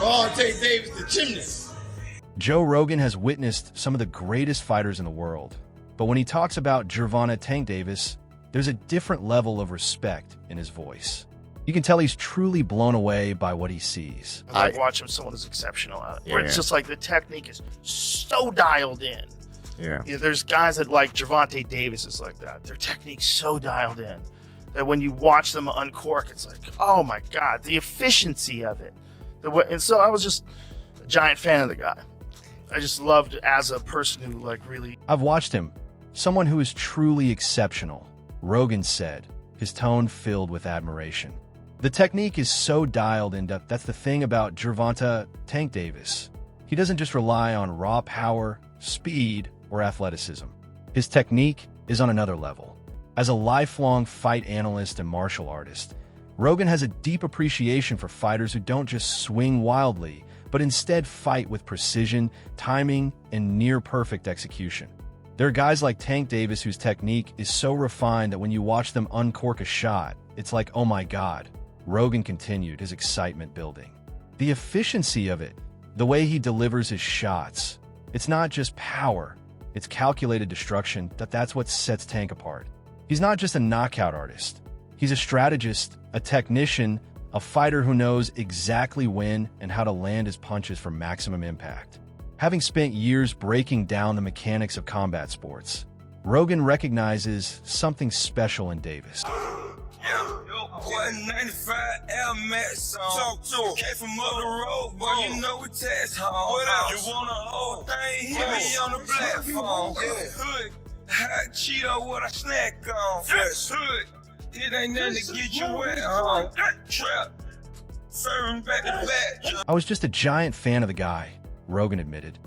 Gervonta Davis, the gymnast. Joe Rogan has witnessed some of the greatest fighters in the world, but when he talks about Gervonta "Tank" Davis, there's a different level of respect in his voice. You can tell he's truly blown away by what he sees. I like watching someone who's exceptional at it, where it's just like the technique is so dialed in. Yeah. You know, there's guys that like Gervonta Davis is like that. Their technique's so dialed in that when you watch them uncork, it's like, oh my God, the efficiency of it. And so I was just a giant fan of the guy. I just loved as a person who like really... I've watched him, someone who is truly exceptional, Rogan said, his tone filled with admiration. The technique is so dialed in. That's the thing about Gervonta "Tank" Davis. He doesn't just rely on raw power, speed, or athleticism. His technique is on another level. As a lifelong fight analyst and martial artist, Rogan has a deep appreciation for fighters who don't just swing wildly, but instead fight with precision, timing, and near-perfect execution. There are guys like Tank Davis whose technique is so refined that when you watch them uncork a shot, it's like, oh my God. Rogan continued, his excitement building. The efficiency of it, the way he delivers his shots, it's not just power, it's calculated destruction. That's what sets Tank apart. He's not just a knockout artist. He's a strategist, a technician, a fighter who knows exactly when and how to land his punches for maximum impact. Having spent years breaking down the mechanics of combat sports, Rogan recognizes something special in Davis. 195 Air Max on. Talk to him. Came from up the road, boy, you know we tax home. What else? You want a whole thing? Hit me on the platform. Hood, hot Cheeto, what I snack on. Fresh hood, it ain't nothing to get you wet on. Trap, serving back to back. I was just a giant fan of the guy, Rogan admitted.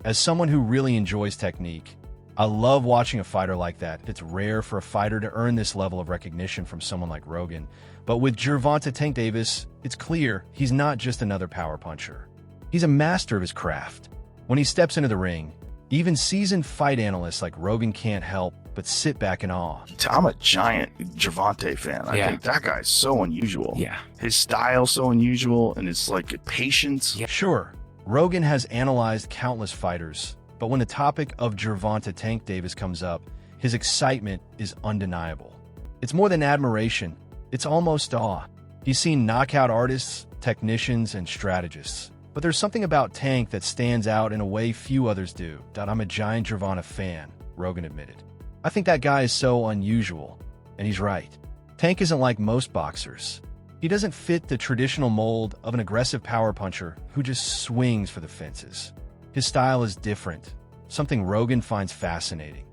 As someone who really enjoys technique, I love watching a fighter like that. It's rare for a fighter to earn this level of recognition from someone like Rogan. But with Gervonta "Tank" Davis, it's clear he's not just another power puncher. He's a master of his craft. When he steps into the ring, even seasoned fight analysts like Rogan can't help but sit back in awe. I'm a giant Gervonta fan. I think that guy's so unusual. Yeah. His style's so unusual, and it's like patience. Yeah. Sure, Rogan has analyzed countless fighters, but when the topic of Gervonta "Tank" Davis comes up, his excitement is undeniable. It's more than admiration, it's almost awe. He's seen knockout artists, technicians, and strategists. But there's something about Tank that stands out in a way few others do. I'm a giant Gervonta fan, Rogan admitted. I think that guy is so unusual, and he's right. Tank isn't like most boxers. He doesn't fit the traditional mold of an aggressive power puncher who just swings for the fences. His style is different, something Rogan finds fascinating.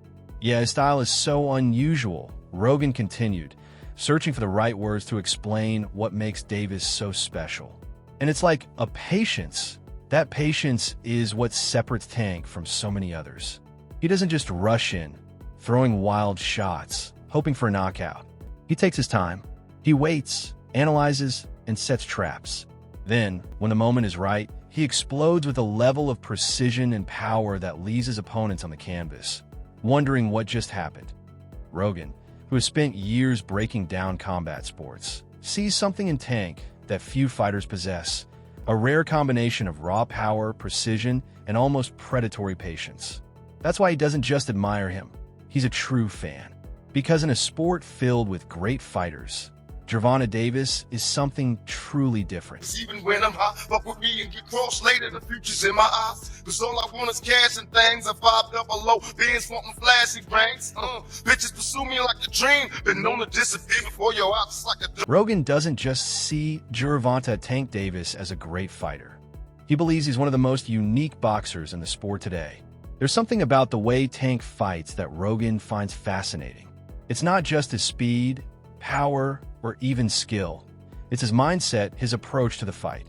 Yeah, his style is so unusual, Rogan continued, searching for the right words to explain what makes Davis so special. And it's like a patience. That patience is what separates Tank from so many others. He doesn't just rush in, throwing wild shots, hoping for a knockout. He takes his time. He waits, analyzes, and sets traps. Then, when the moment is right, he explodes with a level of precision and power that leaves his opponents on the canvas, wondering what just happened. Rogan, who has spent years breaking down combat sports, sees something in Tank that few fighters possess, a rare combination of raw power, precision, and almost predatory patience. That's why he doesn't just admire him, he's a true fan. Because in a sport filled with great fighters, Gervonta Davis is something truly different. Even when I'm hot, fuck with me and get crossed later, the future's in my eyes. Cause all I want is cash and things. I 500 bands wanting flashy rings. Bitches pursue me like a dream. Been known to disappear before your eyes like a... Rogan doesn't just see Gervonta "Tank" Davis as a great fighter. He believes he's one of the most unique boxers in the sport today. There's something about the way Tank fights that Rogan finds fascinating. It's not just his speed, power, or even skill. It's his mindset, his approach to the fight.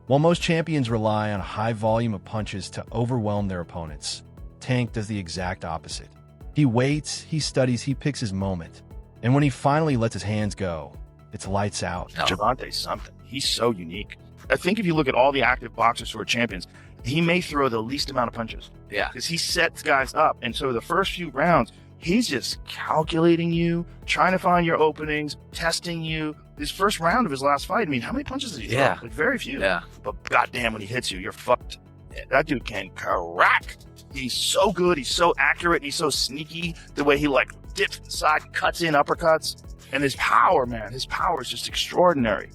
While most champions rely on a high volume of punches to overwhelm their opponents, Tank does the exact opposite. He waits, he studies, he picks his moment. And when he finally lets his hands go, it's lights out. Gervonta's something. He's so unique. I think if you look at all the active boxers who are champions, he may throw the least amount of punches. Yeah. Because he sets guys up. And so the first few rounds, he's just calculating you, trying to find your openings, testing you, His first round of his last fight, I mean, how many punches did he throw? Yeah. Like, very few. Yeah. But goddamn, when he hits you, you're fucked. That dude can crack. He's so good. He's so accurate. He's so sneaky. The way he, like, dips inside, cuts in uppercuts. And his power, man, his power is just extraordinary.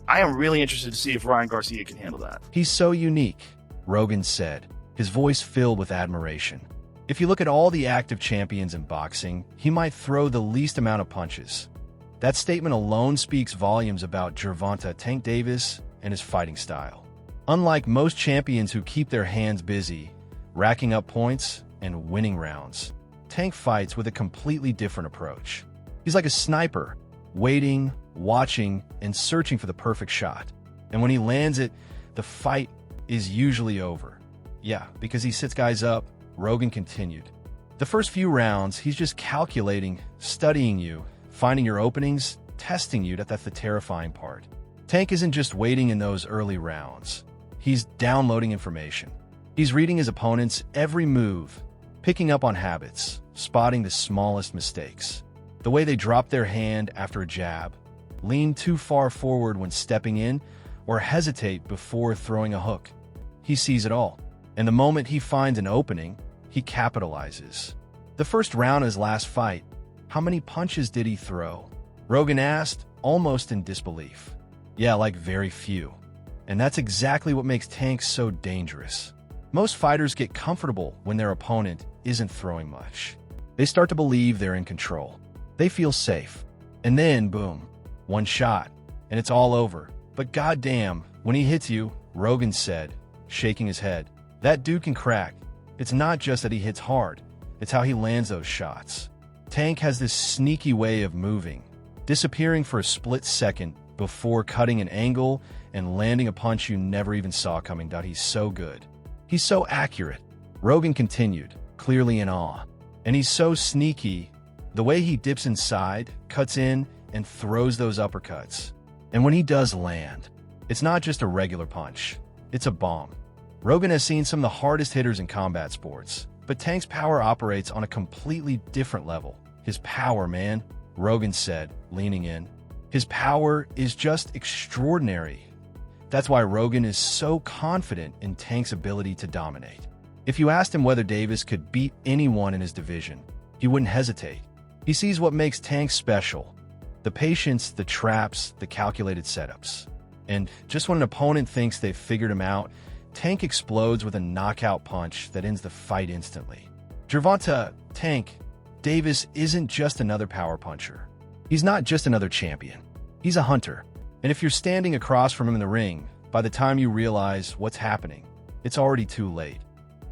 I am really interested to see if Ryan Garcia can handle that. He's so unique, Rogan said, his voice filled with admiration. If you look at all the active champions in boxing, he might throw the least amount of punches. That statement alone speaks volumes about Gervonta Tank Davis and his fighting style. Unlike most champions who keep their hands busy, racking up points and winning rounds, Tank fights with a completely different approach. He's like a sniper, waiting, watching, and searching for the perfect shot. And when he lands it, the fight is usually over. Yeah, because he sits guys up, Rogan continued. The first few rounds, he's just calculating, studying you, finding your openings, testing you. That's the terrifying part. Tank isn't just waiting in those early rounds. He's downloading information. He's reading his opponent's every move, picking up on habits, spotting the smallest mistakes. The way they drop their hand after a jab, lean too far forward when stepping in, or hesitate before throwing a hook. He sees it all. And the moment he finds an opening, he capitalizes. The first round of his last fight, how many punches did he throw? Rogan asked, almost in disbelief. Yeah, like very few. And that's exactly what makes Tank so dangerous. Most fighters get comfortable when their opponent isn't throwing much. They start to believe they're in control. They feel safe. And then, boom, one shot, and it's all over. But goddamn, when he hits you, Rogan said, shaking his head, that dude can crack. It's not just that he hits hard, it's how he lands those shots. Tank has this sneaky way of moving, disappearing for a split second before cutting an angle and landing a punch you never even saw coming. He's so good. He's so accurate. Rogan continued, clearly in awe. And he's so sneaky, the way he dips inside, cuts in, and throws those uppercuts. And when he does land, it's not just a regular punch, it's a bomb. Rogan has seen some of the hardest hitters in combat sports, but Tank's power operates on a completely different level. His power, man, Rogan said, leaning in. His power is just extraordinary. That's why Rogan is so confident in Tank's ability to dominate. If you asked him whether Davis could beat anyone in his division, he wouldn't hesitate. He sees what makes Tank special. The patience, the traps, the calculated setups. And just when an opponent thinks they've figured him out, Tank explodes with a knockout punch that ends the fight instantly. Gervonta Tank Davis isn't just another power puncher. He's not just another champion. He's a hunter. And if you're standing across from him in the ring, by the time you realize what's happening, it's already too late.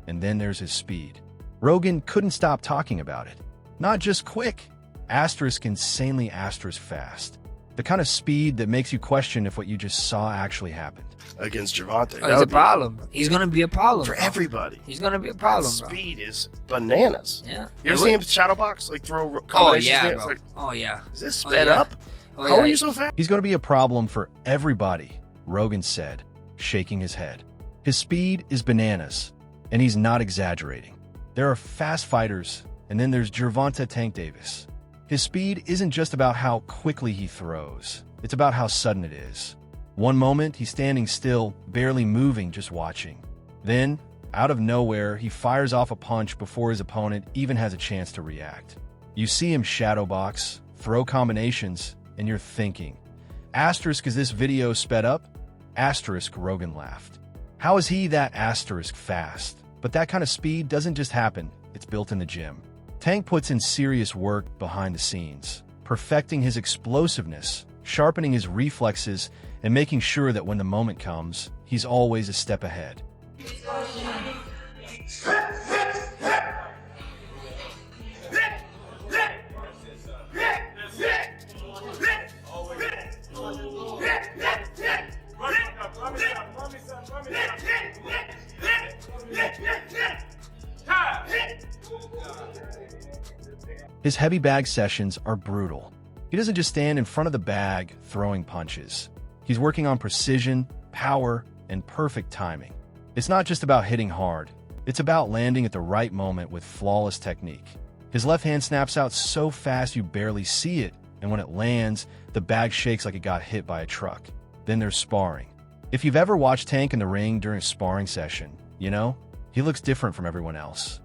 And then there's his speed. Rogan couldn't stop talking about it. Not just quick, insanely fast. The kind of speed that makes you question if what you just saw actually happened. Against Gervonta. Oh, he's a problem. He's going to be a problem. For bro. everybody. He's going to be a problem, bro. Speed is bananas. Yeah. You ever see him shadow box? Like throw Oh, combinations yeah, there? bro. It's like, Oh, yeah. is this sped yeah. up? Oh, How yeah. are you so fast? He's going to be a problem for everybody, Rogan said, shaking his head. His speed is bananas, and he's not exaggerating. There are fast fighters, and then there's Gervonta Tank Davis. His speed isn't just about how quickly he throws. It's about how sudden it is. One moment, he's standing still, barely moving, just watching. Then, out of nowhere, he fires off a punch before his opponent even has a chance to react. You see him shadow box, throw combinations, and you're thinking, asterisk, is this video sped up? Asterisk, Rogan laughed. How is he that asterisk fast? But that kind of speed doesn't just happen, it's built in the gym. Tank puts in serious work behind the scenes, perfecting his explosiveness, sharpening his reflexes, and making sure that when the moment comes, he's always a step ahead. His heavy bag sessions are brutal. He doesn't just stand in front of the bag throwing punches. He's working on precision, power, and perfect timing. It's not just about hitting hard. It's about landing at the right moment with flawless technique. His left hand snaps out so fast you barely see it, and when it lands, the bag shakes like it got hit by a truck. Then there's sparring. If you've ever watched Tank in the ring during a sparring session, you know, he looks different from everyone else.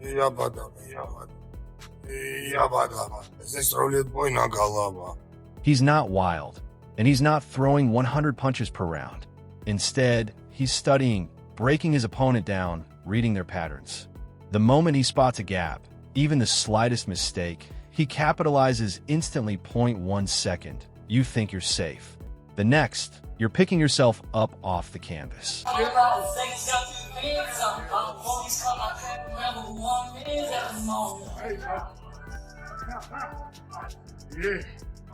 He's not wild, and he's not throwing 100 punches per round. Instead, he's studying, breaking his opponent down, reading their patterns. The moment he spots a gap, even the slightest mistake, he capitalizes instantly. 0.1 second. You think you're safe. The next, you're picking yourself up off the canvas.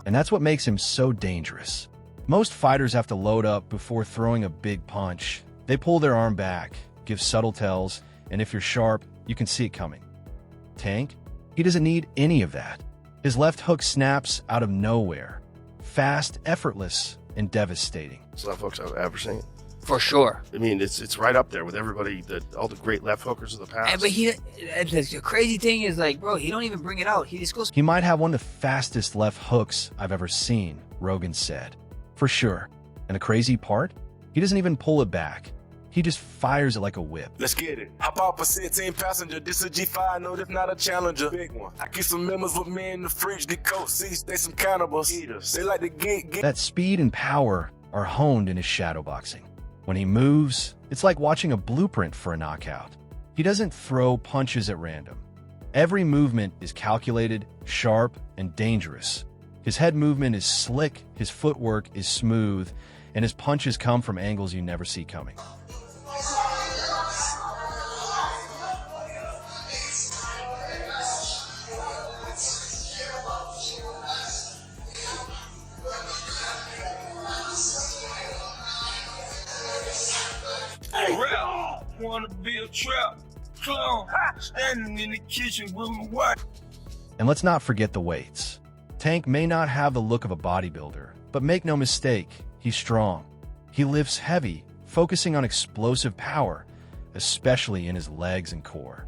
And that's what makes him so dangerous. Most fighters have to load up before throwing a big punch. They pull their arm back, give subtle tells, and if you're sharp, you can see it coming. Tank? He doesn't need any of that. His left hook snaps out of nowhere. Fast, effortless, and devastating. It's left hooks I've ever seen. For sure. I mean, it's right up there with everybody, all the great left hookers of the past. But the crazy thing is, like, bro, he don't even bring it out. He just goes. He might have one of the fastest left hooks I've ever seen, Rogan said. For sure. And the crazy part? He doesn't even pull it back. He just fires it like a whip. Let's get it. Hop off a 16 passenger. This a G5, no, this not a Challenger. Big one. I keep some members with me in the fridge. The coat seats, they some cannibals. Eaters. They like to get. That speed and power are honed in his shadowboxing. When he moves, it's like watching a blueprint for a knockout. He doesn't throw punches at random. Every movement is calculated, sharp, and dangerous. His head movement is slick, his footwork is smooth, and his punches come from angles you never see coming. Wanna be a trap clown, standing in the kitchen with my wife. And let's not forget the weights. Tank may not have the look of a bodybuilder, but make no mistake, he's strong. He lifts heavy, focusing on explosive power, especially in his legs and core.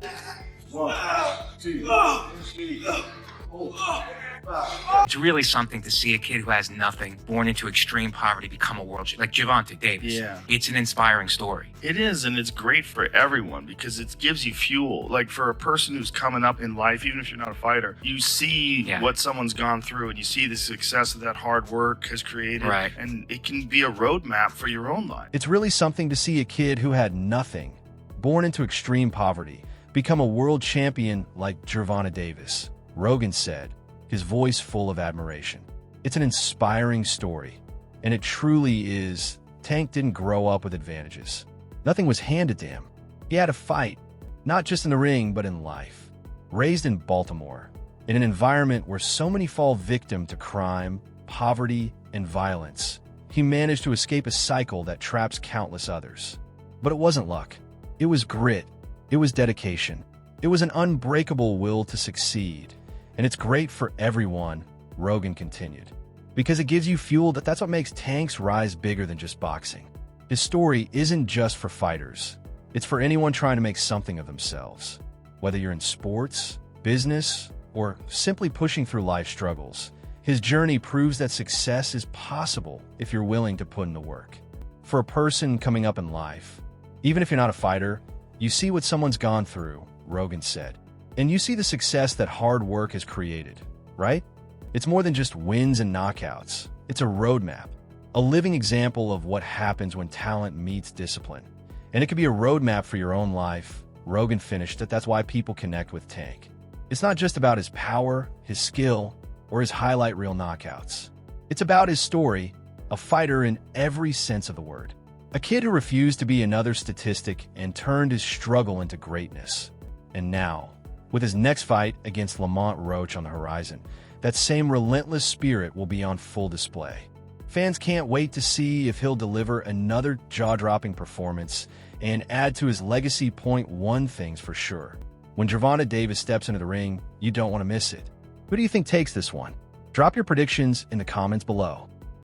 It's really something to see a kid who has nothing, born into extreme poverty, become a world champion, like Gervonta Davis. Yeah. It's an inspiring story. It is, and it's great for everyone because it gives you fuel. Like for a person who's coming up in life, even if you're not a fighter, you see what someone's gone through and you see the success that hard work has created. Right. And it can be a roadmap for your own life. It's really something to see a kid who had nothing, born into extreme poverty, become a world champion like Gervonta Davis. Rogan said, his voice full of admiration. It's an inspiring story, and it truly is. Tank didn't grow up with advantages. Nothing was handed to him. He had to fight, not just in the ring, but in life. Raised in Baltimore, in an environment where so many fall victim to crime, poverty, and violence, he managed to escape a cycle that traps countless others. But it wasn't luck. It was grit. It was dedication. It was an unbreakable will to succeed. And it's great for everyone, Rogan continued, because it gives you fuel. That's what makes Tank's rise bigger than just boxing. His story isn't just for fighters. It's for anyone trying to make something of themselves. Whether you're in sports, business, or simply pushing through life struggles, his journey proves that success is possible if you're willing to put in the work. For a person coming up in life, even if you're not a fighter, you see what someone's gone through, Rogan said. And you see the success that hard work has created, right? It's more than just wins and knockouts. It's a roadmap, a living example of what happens when talent meets discipline. And it could be a roadmap for your own life. Rogan finished it. That's why people connect with Tank. It's not just about his power, his skill, or his highlight reel knockouts. It's about his story, a fighter in every sense of the word. A kid who refused to be another statistic and turned his struggle into greatness. And now, with his next fight against Lamont Roach on the horizon, that same relentless spirit will be on full display. Fans can't wait to see if he'll deliver another jaw-dropping performance and add to his legacy. One thing's for sure. When Gervonta Davis steps into the ring, you don't want to miss it. Who do you think takes this one? Drop your predictions in the comments below.